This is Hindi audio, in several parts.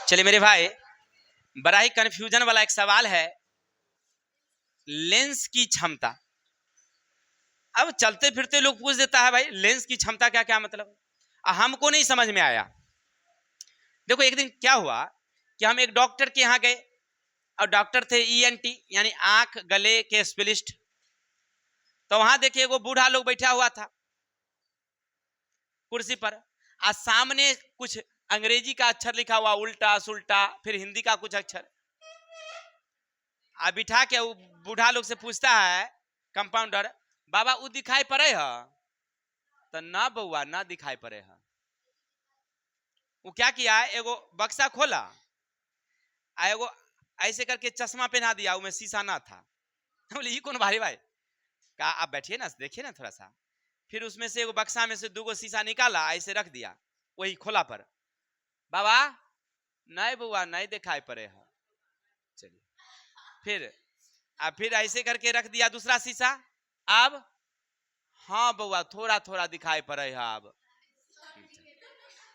चलिए मेरे भाई, बड़ा ही कंफ्यूजन वाला एक सवाल है, लेंस की क्षमता। अब चलते फिरते लोग पूछ देता है भाई लेंस की क्षमता क्या क्या मतलब, हमको नहीं समझ में आया। देखो एक दिन क्या हुआ कि हम एक डॉक्टर के यहाँ गए और डॉक्टर थे ईएनटी यानी आंख गले के स्पेशलिस्ट। तो वहां देखिए वो बूढ़ा लोग बैठा हुआ था कुर्सी पर, और सामने कुछ अंग्रेजी का अक्षर लिखा हुआ उल्टा सुल्टा, फिर हिंदी का कुछ अक्षर। आ बिठा के बूढ़ा लोग से पूछता है कंपाउंडर, बाबा वो दिखाई पड़े है? तो ना बउआ ना दिखाई पड़े है। वो क्या किया, एगो बक्सा खोला, एगो ऐसे करके चश्मा पहना दिया, उसमें शीशा ना था। बोले ये कौन भाई भाई? कहा आप बैठिए ना, देखिए ना थोड़ा सा। फिर उसमें से एगो बक्सा में से दूगो शीशा निकाला, ऐसे रख दिया वही खोला पर। बाबा नहीं बउआ नहीं दिखाई पड़े है। चलिए फिर ऐसे करके रख दिया दूसरा शीशा। अब हाँ बउआ थोड़ा थोड़ा दिखाई पड़े है। अब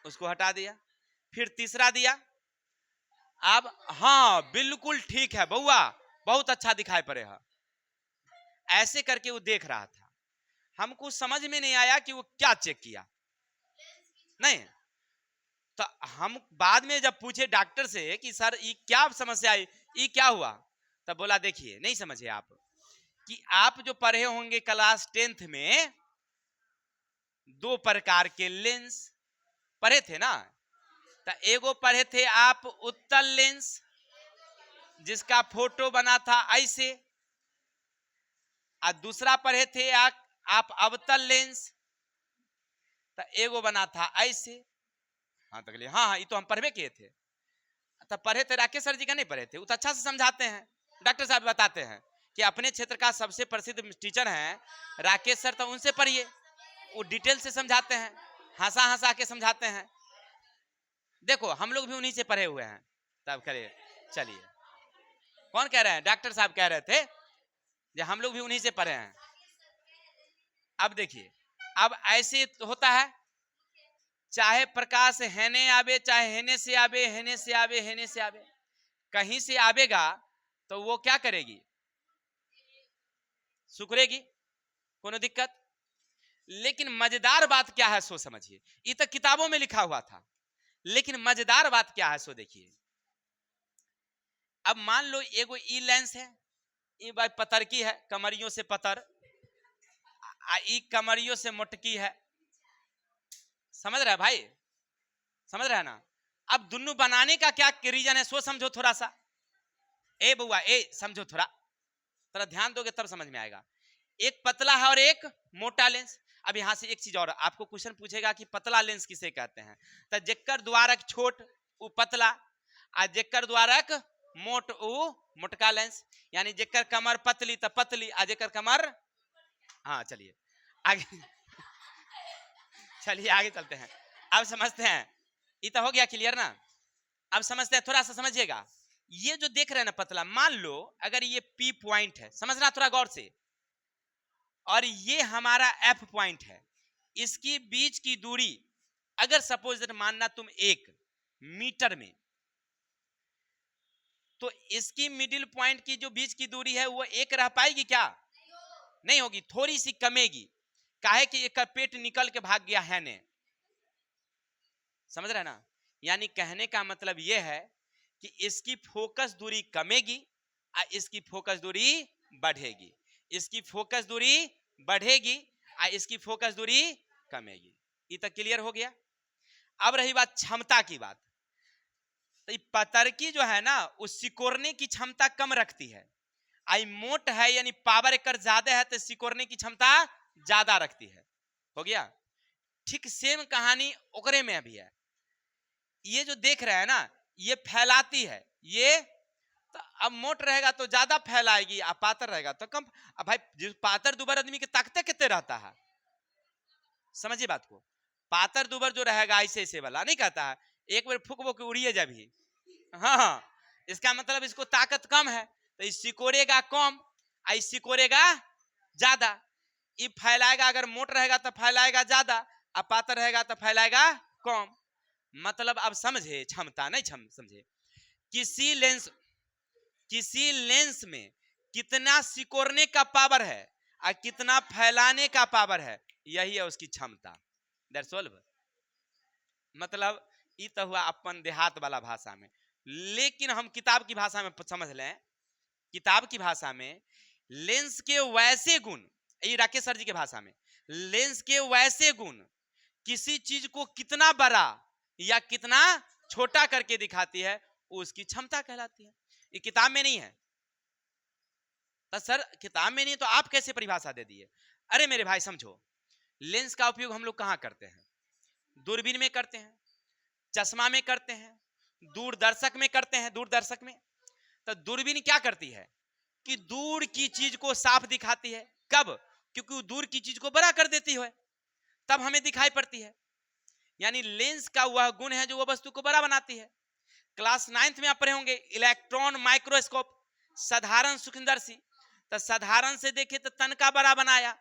उसको हटा दिया, फिर तीसरा दिया। अब हाँ बिल्कुल ठीक है बउआ, बहुत अच्छा दिखाई पड़े है। ऐसे करके वो देख रहा था। हमको समझ में नहीं आया कि वो क्या चेक किया। नहीं तो हम बाद में जब पूछे डॉक्टर से कि सर ये क्या समस्या आई, ये क्या हुआ, तब बोला देखिए नहीं समझे आप कि आप जो पढ़े होंगे क्लास 10th में, दो प्रकार के लेंस पढ़े थे ना। तो एगो पढ़े थे आप उत्तल लेंस जिसका फोटो बना था ऐसे, और दूसरा पढ़े थे आप अवतल लेंस, तो एगो बना था ऐसे। हाँ तक हाँ हाँ ये तो हम पढ़वे किए थे। तब पढ़े थे, राकेश सर जी का नहीं पढ़े थे, वो तो अच्छा से समझाते हैं। डॉक्टर साहब बताते हैं कि अपने क्षेत्र का सबसे प्रसिद्ध टीचर हैं राकेश सर, तो उनसे पढ़िए, वो डिटेल से समझाते हैं, हंसा हंसा के समझाते हैं। देखो हम लोग भी उन्हीं से पढ़े हुए हैं। तब करिए चलिए, कौन कह रहे हैं? डॉक्टर साहब कह रहे थे कि हम लोग भी उन्हीं से पढ़े हैं। अब देखिए, अब ऐसे होता है, चाहे प्रकाश हेने आवे, चाहे हेने से आवे, हेने से आवे, हेने से आवे, कहीं से आवेगा तो वो क्या करेगी, सुकड़ेगी, कोनो दिक्कत। लेकिन मजेदार बात क्या है सो समझिए, ये तो किताबों में लिखा हुआ था, लेकिन मजेदार बात क्या है सो देखिए। अब मान लो एगो ई लेंस है, ये भाई पतर की है, कमरियों से पतर, ई कमरियों से मोटकी है। समझ रहा है भाई? समझ रहा है ना? अब दोनों बनाने का क्या रीजन है सो समझो थोड़ा सा। ए बुआ ए समझो, थोड़ा थोड़ा ध्यान दोगे तब समझ में आएगा। एक पतला है और एक मोटा लेंस। अब यहां से एक चीज और, आपको क्वेश्चन पूछेगा कि पतला लेंस किसे कहते हैं, तो जेकर द्वारक छोट वो पतला, आ जेकर द्वारक मोट वो मोटका लेंस। यानी जेकर कमर पतली तो पतली, आ जेकर कमर, हाँ चलिए आगे चलिए आगे चलते हैं। अब समझते हैं, ये तो हो गया क्लियर ना। अब समझते हैं, थोड़ा सा समझिएगा। ये जो देख रहे हैं ना पतला, मान लो अगर ये पी पॉइंट है, समझना थोड़ा गौर से, और ये हमारा एफ पॉइंट है, इसकी बीच की दूरी अगर सपोज मानना तुम 1 मीटर में, तो इसकी मिडिल पॉइंट की जो बीच की दूरी है वो 1 रह पाएगी क्या? नहीं होगी, थोड़ी सी कमेगी। काहे कि एक पेट निकल के भाग गया है ने। समझ रहे ना? यानी कहने का मतलब यह है कि इसकी फोकस दूरी कमेगी और इसकी फोकस दूरी बढ़ेगी, इसकी फोकस दूरी बढ़ेगी और इसकी फोकस दूरी कमेगी। ये तक क्लियर हो गया। अब रही बात क्षमता की बात, तो पतरकी जो है ना वो सिकोड़ने की क्षमता कम रखती है, आई मोट है यानी पावर एक ज्यादा है तो सिकोड़ने की क्षमता ज्यादा रखती है। हो गया? ठीक सेम कहानी ओकरे में अभी है। ये जो देख रहे हैं ना, ये फैलाती है, ये तो अब मोट रहेगा तो ज्यादा फैलाएगी, अब पातर रहेगा तो कम। अब भाई जिस पातर दुबर आदमी के ताकते कितने रहता है, समझिए बात को। पातर दुबर जो रहेगा ऐसे ऐसे वाला नहीं कहता है, एक बार फूकबो के उड़िए जब ही, हाँ इसका मतलब इसको ताकत कम है, तो इस सिकोड़ेगा कम, इस सिकोड़ेगा ज्यादा। ये फैलाएगा, अगर मोट रहेगा तो फैलाएगा ज्यादा, अब पातर रहेगा तो फैलाएगा कम। मतलब अब समझे क्षमता, नहीं समझे। किसी लेंस में कितना सिकोड़ने का पावर है और कितना फैलाने का पावर है, यही है उसकी क्षमता। That's all. मतलब ये तो हुआ अपन देहात वाला भाषा में, लेकिन हम किताब की भाषा में समझ लें। किताब की भाषा में लेंस के वैसे गुण, ये राकेश सर जी के भाषा में, लेंस के वैसे गुण किसी चीज को कितना बड़ा या कितना छोटा करके दिखाती है, उसकी क्षमता कहलाती है। ये किताब में नहीं है। तो सर किताब में नहीं तो आप कैसे परिभाषा दे दिए? अरे मेरे भाई समझो, लेंस का उपयोग हम लोग कहां करते हैं? दूरबीन में करते हैं, चश्मा में करते हैं, दूरदर्शक में करते हैं। दूरदर्शक में तो दूरबीन क्या करती है कि दूर की चीज को साफ दिखाती है। कब? क्योंकि वो दूर की चीज को बड़ा कर देती है, तब हमें दिखाई पड़ती है। यानी लेंस का वह गुण है जो वह वस्तु को बड़ा बनाती है। क्लास 9th में आप पढ़े होंगे इलेक्ट्रॉन माइक्रोस्कोप, साधारण सूक्ष्मदर्शी। तो साधारण से देखे तो तन का बड़ा बनाया,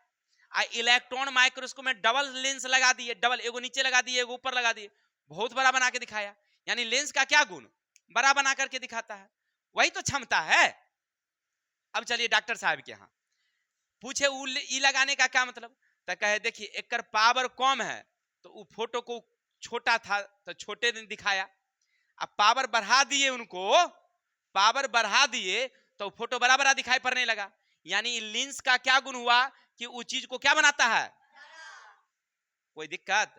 आ इलेक्ट्रॉन माइक्रोस्कोप में डबल लेंस लगा दिए, डबल, एगो नीचे लगा दिए एगो ऊपर लगा दिए, बहुत बड़ा बना के दिखाया। यानी लेंस का क्या गुण? बड़ा बना करके दिखाता है, वही तो क्षमता है। अब चलिए डॉक्टर साहब के यहाँ पूछे ई लगाने का क्या मतलब, तो कहे देखिए एक पावर कम है तो वो फोटो को छोटा था तो छोटे दिन दिखाया, अब पावर बढ़ा दिए, उनको पावर बढ़ा दिए तो फोटो बड़ा बड़ा दिखाई पड़ने लगा। यानी लेंस का क्या गुण हुआ कि उस चीज को क्या बनाता है? कोई दिक्कत?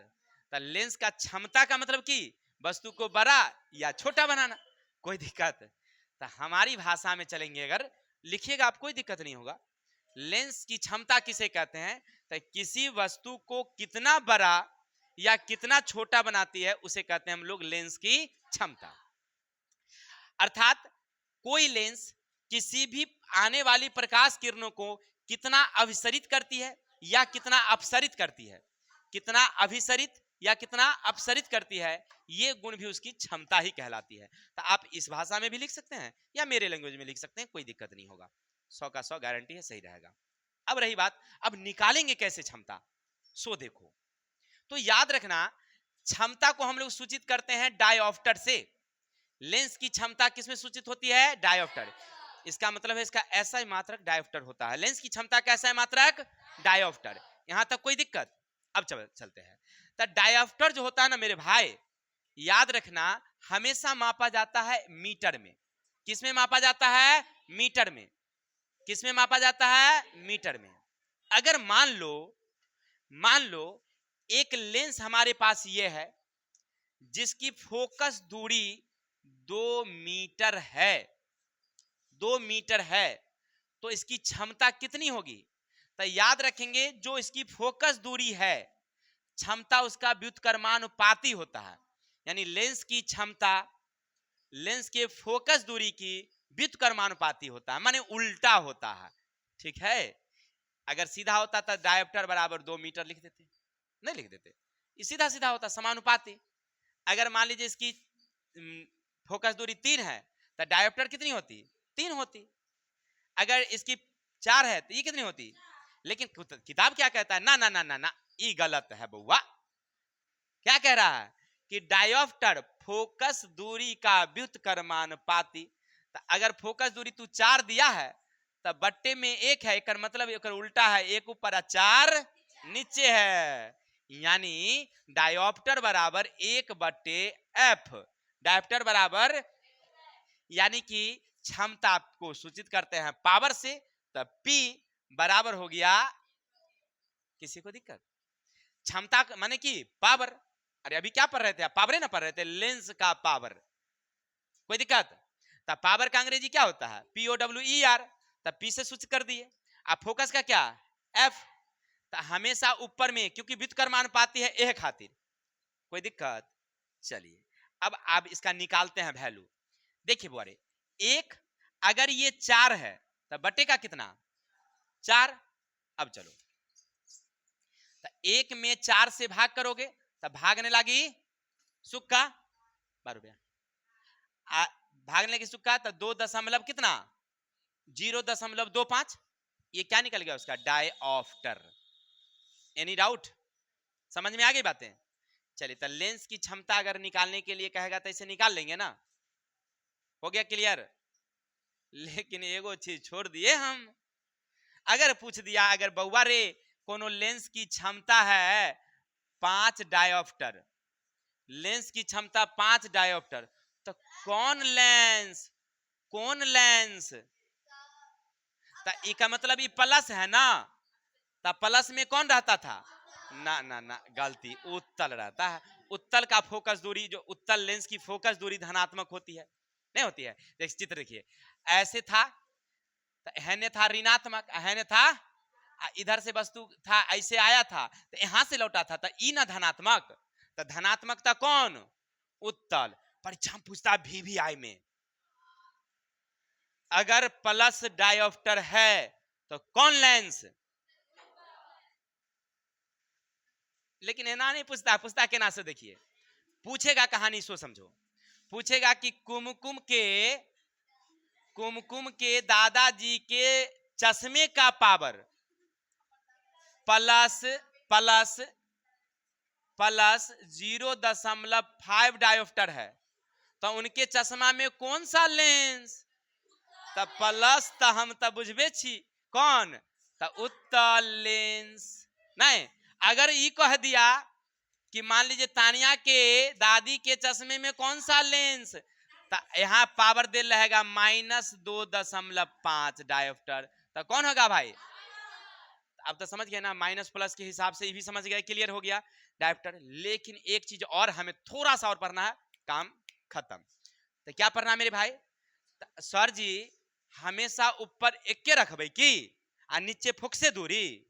तो लेंस का क्षमता का मतलब कि वस्तु को बड़ा या छोटा बनाना। कोई दिक्कत? तो हमारी भाषा में चलेंगे, अगर लिखिएगा आप कोई दिक्कत नहीं होगा। लेंस की क्षमता किसे कहते हैं? तो किसी वस्तु को कितना बड़ा या कितना छोटा बनाती है उसे कहते हैं हम लोग लेंस की क्षमता। अर्थात कोई लेंस किसी भी आने वाली प्रकाश किरणों को कितना अभिसरित करती है या कितना अपसरित करती है, कितना अभिसरित या कितना अपसरित करती है, ये गुण भी उसकी क्षमता ही कहलाती है। तो आप इस भाषा में भी लिख सकते हैं या मेरे लैंग्वेज में लिख सकते हैं, कोई दिक्कत नहीं होगा, 100 का 100 गारंटी है, सही रहेगा। अब रही बात, अब निकालेंगे कैसे क्षमता, सो देखो। तो याद रखना, क्षमता को हम लोग सूचित करते हैं डायोप्टर से। लेंस की क्षमता किसमें सूचित होती है? डायोप्टर। इसका मतलब है इसका ऐसा मात्रक डायोप्टर होता है। लेंस की क्षमता कैसा है मात्रक? डायोप्टर। यहां तक कोई दिक्कत? अब चलते हैं। तो डायोप्टर जो होता है ना मेरे भाई, याद रखना, हमेशा मापा जाता है मीटर में। किसमें मापा जाता है? मीटर में। किसमें मापा जाता है? मीटर में। अगर मान लो एक लेंस हमारे पास ये है जिसकी फोकस दूरी 2 मीटर है, 2 मीटर है, तो इसकी क्षमता कितनी होगी? तो याद रखेंगे जो इसकी फोकस दूरी है, क्षमता उसका व्युत्क्रमानुपाती होता है। यानी लेंस की क्षमता लेंस के फोकस दूरी की व्युत्क्रमानुपाती होता है, माने उल्टा होता है। ठीक है? अगर सीधा होता तो डायोप्टर बराबर 2 मीटर लिख देते, नहीं लिख देते, ये सीधा सीधा होता, समानुपाती। अगर मान लीजिए इसकी फोकस दूरी 3 है तो डायोप्टर कितनी होती? 3 होती। अगर इसकी 4 है तो ये कितनी होती? लेकिन किताब क्या कहता है? ना ना ना ना ना, ये गलत है बउआ। क्या कह रहा है कि डायोप्टर फोकस दूरी का व्युत्क्रमानुपाती। तो अगर फोकस दूरी तू 4 दिया है तो बट्टे में 1 है, एक मतलब एक उल्टा है, 1 ऊपर 4 नीचे है। यानी डायोप्टर बराबर 1/f। डायोप्टर बराबर, यानी कि क्षमता को सूचित करते हैं पावर से, तो P बराबर हो गया, किसी को दिक्कत? क्षमता माने कि पावर। अरे अभी क्या पढ़ रहे थे आप? पावर ना पढ़ रहे थे, लेंस का पावर। कोई दिक्कत? तो पावर का अंग्रेजी क्या होता है? POWER। तब P से सूचित कर दिए। अब फोकस का क्या? F। तो हमेशा ऊपर में, क्योंकि व्युत्क्रमानुपाती है ए खातिर। कोई दिक्कत? चलिए अब आप इसका निकालते हैं वैल्यू। देखिए बुआरे, 1 अगर ये 4 है तो बटे का कितना? 4। अब चलो, तो 1 में 4 से भाग करोगे तो भागने लगी सुक्का 12 रुपया, भागने लगी सुक्का तो 2 दशमलव कितना? 0.25। ये क्या निकल गया उसका? डायोप्टर। Any doubt? समझ में आ गई बातें? चलिए, तो लेंस की क्षमता अगर निकालने के लिए कहेगा तो इसे निकाल लेंगे ना, हो गया क्लियर। लेकिन एगो चीज छोड़ दिए हम, अगर पूछ दिया अगर बउआ रे कोनो लेंस की क्षमता है 5 डायोप्टर, लेंस की क्षमता 5 डायोप्टर, तो कौन लेंस, तो इसका मतलब ये प्लस है ना, तो प्लस में कौन रहता था, ना ना ना गलती, उत्तल रहता है। उत्तल का फोकस दूरी, जो उत्तल लेंस की फोकस दूरी धनात्मक होती है, नहीं होती है। देख चित्र देखिए, ऐसे था तो हैने था ऋणात्मक, हैने था इधर से वस्तु था ऐसे आया था तो यहां से लौटा था, तो ई ना धनात्मक, तो धनात्मक था कौन, उत्तल। परीक्षा में पूछता VVI में अगर प्लस डायोप्टर है तो कौन लेंस, लेकिन है ना नहीं पूछता, पूछता के ना से देखिए, पूछेगा कहानी सो समझो, पूछेगा कि कुमकुम के दादाजी के चश्मे का power plus plus plus 0.5 dioptre है, तो उनके चश्मा में कौन सा लेंस, तो प्लस तो हम तो बुझबे छी कौन, तो उत्तल लेंस। नहीं, अगर ये कह दिया कि मान लीजिए तानिया के दादी के चश्मे में कौन सा लेंस, तो यहाँ पावर दे रहेगा -2.5 डायोप्टर, तो कौन होगा भाई, अब तो समझ गए ना, माइनस प्लस के हिसाब से ये भी समझ गए, क्लियर हो गया डायोप्टर। लेकिन एक चीज और हमें थोड़ा सा और पढ़ना है, काम खत्म। तो क्या पढ़ना मेरे भाई, सर जी हमेशा ऊपर एके रखबे की आ नीचे फुक से दूरी,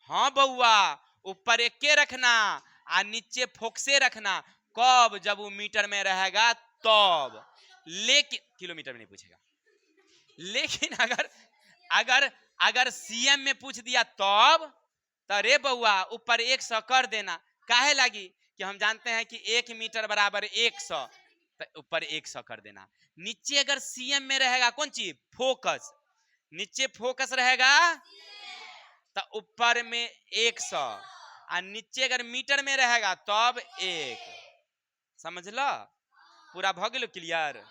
हाँ बउआ ऊपर एके रखना आ नीचे फोक से रखना, कब, जब वो मीटर में रहेगा तब, लेकिन किलोमीटर में नहीं पूछेगा। लेकिन अगर अगर अगर सीएम में पूछ दिया तब, तो रे बउआ ऊपर 100 कर देना, काहे लगी कि हम जानते हैं कि 1 मीटर बराबर 100, तो ऊपर 100 कर देना। नीचे अगर सीएम में रहेगा कौन चीज, फोकस, नीचे फोकस रहेगा तो ऊपर में 100, और नीचे अगर मीटर में रहेगा तब 1, समझ लो, पूरा भ गेलो क्लियर।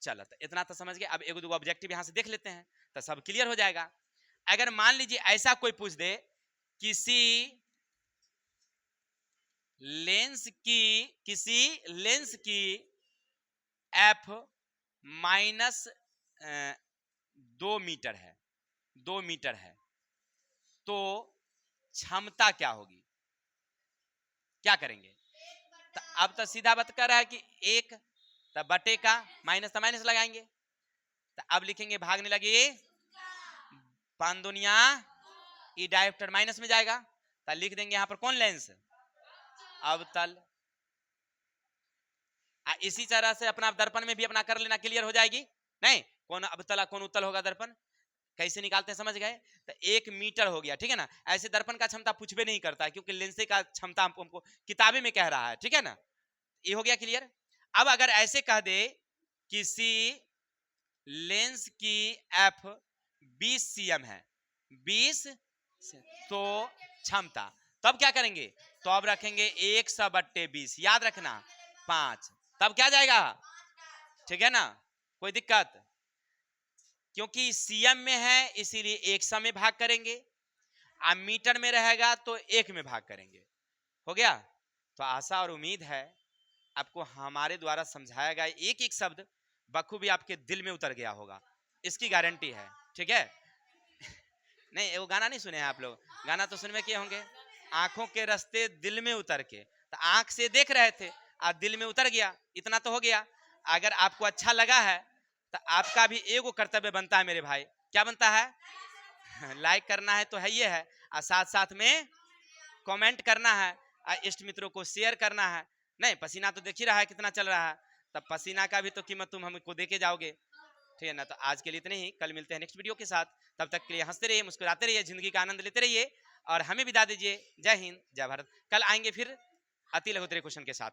चलो तो इतना तो समझ गए, अब एगो दूगो ऑब्जेक्टिव यहां से देख लेते हैं तो सब क्लियर हो जाएगा। अगर मान लीजिए ऐसा कोई पूछ दे, किसी लेंस की एफ -2 मीटर है, 2 मीटर है, तो क्षमता क्या होगी, क्या करेंगे, तो अब तो सीधा बात कर रहा है कि 1 तो बटे का माइनस, तो माइनस लगाएंगे, तो अब लिखेंगे भागने लगे 5 दुनिया, ई डायोप्टर माइनस में जाएगा, तो लिख देंगे यहां पर कौन लेंस, अवतल। इसी तरह से अपना दर्पण में भी अपना कर लेना, क्लियर हो जाएगी। नहीं, कौन अवतल कौन उत्तल होगा, दर्पण कैसे निकालते हैं समझ गए, तो 1 मीटर हो गया, ठीक है ना। ऐसे दर्पण का क्षमता पूछबे नहीं करता है, क्योंकि लेंस का क्षमता हमको किताबे में कह रहा है, ठीक है ना, ये हो गया क्लियर। अब अगर ऐसे कह दे किसी लेंस की एफ 20 cm है, 20, तो क्षमता, तब क्या करेंगे, तो अब रखेंगे 100/20, याद रखना 5, तब क्या जाएगा, ठीक है ना, कोई दिक्कत, क्योंकि सीएम में है इसीलिए 100 में भाग करेंगे, आ मीटर में रहेगा तो 1 में भाग करेंगे, हो गया। तो आशा और उम्मीद है आपको हमारे द्वारा समझाया गया एक एक शब्द बखूबी आपके दिल में उतर गया होगा, इसकी गारंटी है, ठीक है। नहीं, वो गाना नहीं सुने हैं आप लोग, गाना तो सुनने के होंगे, आंखों के रास्ते दिल में उतर के, तो आंख से देख रहे थे और दिल में उतर गया, इतना तो हो गया। अगर आपको अच्छा लगा है तो आपका भी एगो कर्तव्य बनता है मेरे भाई, क्या बनता है, लाइक करना है तो है ये है, और साथ साथ में कमेंट करना है, और इष्ट मित्रों को शेयर करना है। नहीं, पसीना तो देख ही रहा है कितना चल रहा है, तब पसीना का भी तो कीमत तुम हमको देके जाओगे, ठीक है ना। तो आज के लिए इतने ही, कल मिलते हैं नेक्स्ट वीडियो के साथ, तब तक के लिए हंसते रहिए, मुस्कुराते रहिए, जिंदगी का आनंद लेते रहिए, और हमें विदा दीजिए। जय हिंद, जय भारत। कल आएंगे फिर अति लघुत्तरीय क्वेश्चन के साथ।